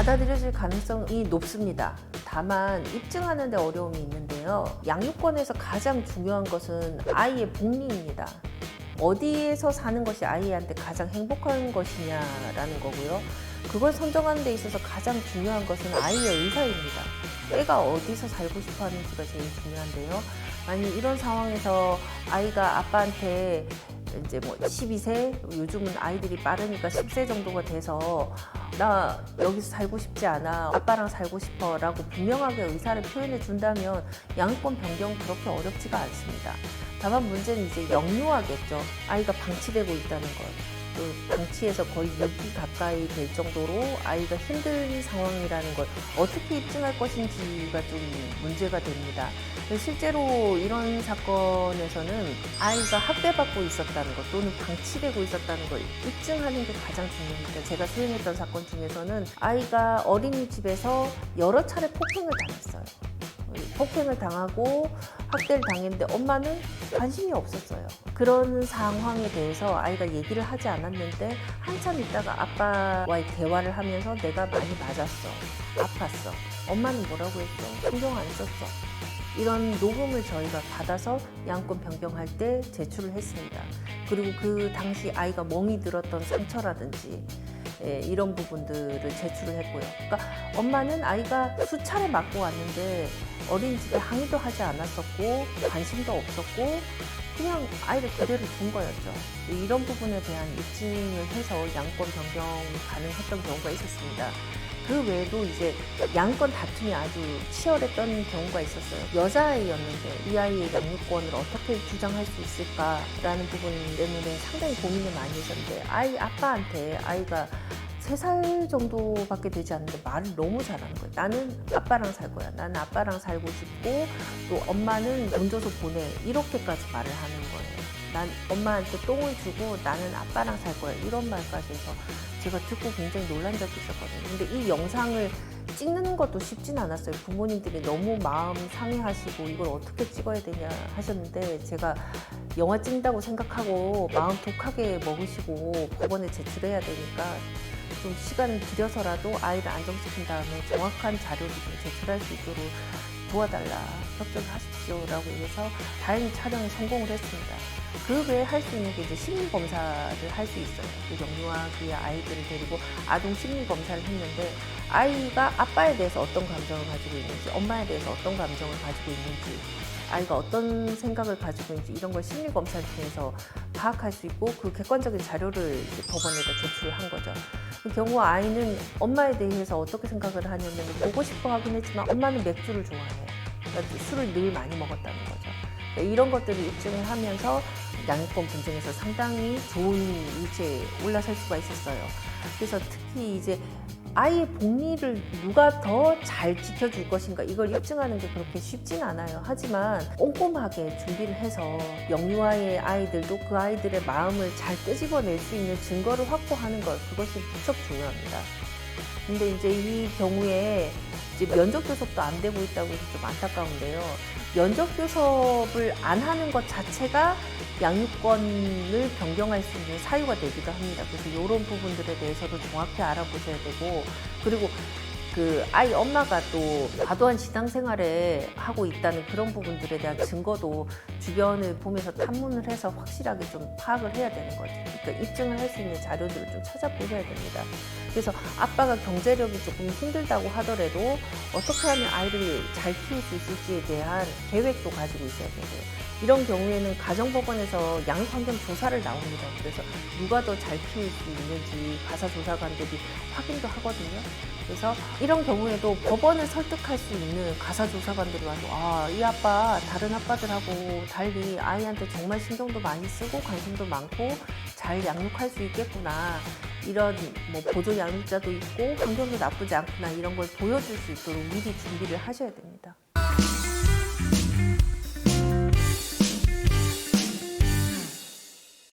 받아들여질 가능성이 높습니다. 다만 입증하는 데 어려움이 있는데요. 양육권에서 가장 중요한 것은 아이의 복리입니다. 어디에서 사는 것이 아이한테 가장 행복한 것이냐라는 거고요. 그걸 선정하는 데 있어서 가장 중요한 것은 아이의 의사입니다. 애가 어디서 살고 싶어 하는지가 제일 중요한데요. 만약 이런 상황에서 아이가 아빠한테 이제 뭐 12세, 요즘은 아이들이 빠르니까 10세 정도가 돼서 나 여기서 살고 싶지 않아, 아빠랑 살고 싶어 라고 분명하게 의사를 표현해 준다면 양육권 변경은 그렇게 어렵지가 않습니다. 다만 문제는 이제 영유아겠죠. 아이가 방치되고 있다는 것. 또 방치에서 거의 6기 가까이 될 정도로 아이가 힘든 상황이라는 걸 어떻게 입증할 것인지가 좀 문제가 됩니다. 실제로 이런 사건에서는 아이가 학대받고 있었다는 것 또는 방치되고 있었다는 걸 입증하는 게 가장 중요합니다. 제가 수행했던 사건 중에서는 아이가 어린이집에서 여러 차례 폭행을 당했어요. 폭행을 당하고 학대를 당했는데 엄마는 관심이 없었어요. 그런 상황에 대해서 아이가 얘기를 하지 않았는데 한참 있다가 아빠와의 대화를 하면서 내가 많이 맞았어, 아팠어, 엄마는 뭐라고 했어, 신경 안 썼어, 이런 녹음을 저희가 받아서 양육권 변경할 때 제출을 했습니다. 그리고 그 당시 아이가 멍이 들었던 상처라든지 이런 부분들을 제출을 했고요. 그러니까 엄마는 아이가 수차례 맞고 왔는데 어린이집에 항의도 하지 않았었고 관심도 없었고 그냥 아이를 그대로 둔 거였죠. 이런 부분에 대한 입증을 해서 양육권 변경이 가능했던 경우가 있었습니다. 그 외에도 이제 양육권 다툼이 아주 치열했던 경우가 있었어요. 여자아이였는데 이 아이의 양육권을 어떻게 주장할 수 있을까라는 부분 때문에 상당히 고민을 많이 했었는데 아빠한테 아이가 3살 정도밖에 되지 않는데 말을 너무 잘하는 거예요. 나는 아빠랑 살 거야. 나는 아빠랑 살고 싶고 또 엄마는 돈 줘서 보내. 이렇게까지 말을 하는 거예요. 난 엄마한테 똥을 주고 나는 아빠랑 살 거야. 이런 말까지 해서 제가 듣고 굉장히 놀란 적이 있었거든요. 근데 이 영상을 찍는 것도 쉽진 않았어요. 부모님들이 너무 마음 상해하시고 이걸 어떻게 찍어야 되냐 하셨는데 제가 영화 찍는다고 생각하고 마음 독하게 먹으시고 법원에 제출해야 되니까 좀 시간을 들여서라도 아이를 안정시킨 다음에 정확한 자료를 좀 제출할 수 있도록 도와달라, 협조를 하십시오라고 해서 다행히 촬영에 성공을 했습니다. 그 외에 할 수 있는 게 이제 심리검사를 할 수 있어요. 그 영유아기의 아이들을 데리고 아동 심리검사를 했는데 아이가 아빠에 대해서 어떤 감정을 가지고 있는지, 엄마에 대해서 어떤 감정을 가지고 있는지, 아이가 어떤 생각을 가지고 있는지 이런 걸 심리검사를 통해서 파악할 수 있고 그 객관적인 자료를 이제 법원에다 제출을 한 거죠. 그 경우 아이는 엄마에 대해서 어떻게 생각을 하냐면 보고 싶어 하긴 했지만 엄마는 맥주를 좋아해요. 그러니까 술을 늘 많이 먹었다는 거죠. 그러니까 이런 것들을 입증을 하면서 양육권 분쟁에서 상당히 좋은 위치에 올라설 수가 있었어요. 그래서 특히 이제 아이의 복리를 누가 더 잘 지켜줄 것인가 이걸 입증하는 게 그렇게 쉽진 않아요. 하지만 꼼꼼하게 준비를 해서 영유아의 아이들도 그 아이들의 마음을 잘 끄집어낼 수 있는 증거를 확보하는 것, 그것이 무척 중요합니다. 근데 이제 이 경우에 이제 면접 교섭도 안 되고 있다고 해서 좀 안타까운데요. 면접 교섭을 안 하는 것 자체가 양육권을 변경할 수 있는 사유가 되기도 합니다. 그래서 이런 부분들에 대해서도 정확히 알아보셔야 되고, 그리고 그 아이 엄마가 또 과도한 신앙생활에 하고 있다는 그런 부분들에 대한 증거도 주변을 보면서 탐문을 해서 확실하게 좀 파악을 해야 되는 거죠. 그러니까 입증을 할 수 있는 자료들을 좀 찾아보셔야 됩니다. 그래서 아빠가 경제력이 조금 힘들다고 하더라도 어떻게 하면 아이를 잘 키울 수 있을지에 대한 계획도 가지고 있어야 되고요. 이런 경우에는 가정법원에서 양육환경 조사를 나옵니다. 그래서 누가 더 잘 키울 수 있는지 가사조사관들이 확인도 하거든요. 그래서 이런 경우에도 법원을 설득할 수 있는 가사조사관들이 와서 이 아빠 다른 아빠들하고 달리 아이한테 정말 신경도 많이 쓰고 관심도 많고 잘 양육할 수 있겠구나. 이런 뭐 보조 양육자도 있고 환경도 나쁘지 않구나. 이런 걸 보여줄 수 있도록 미리 준비를 하셔야 됩니다.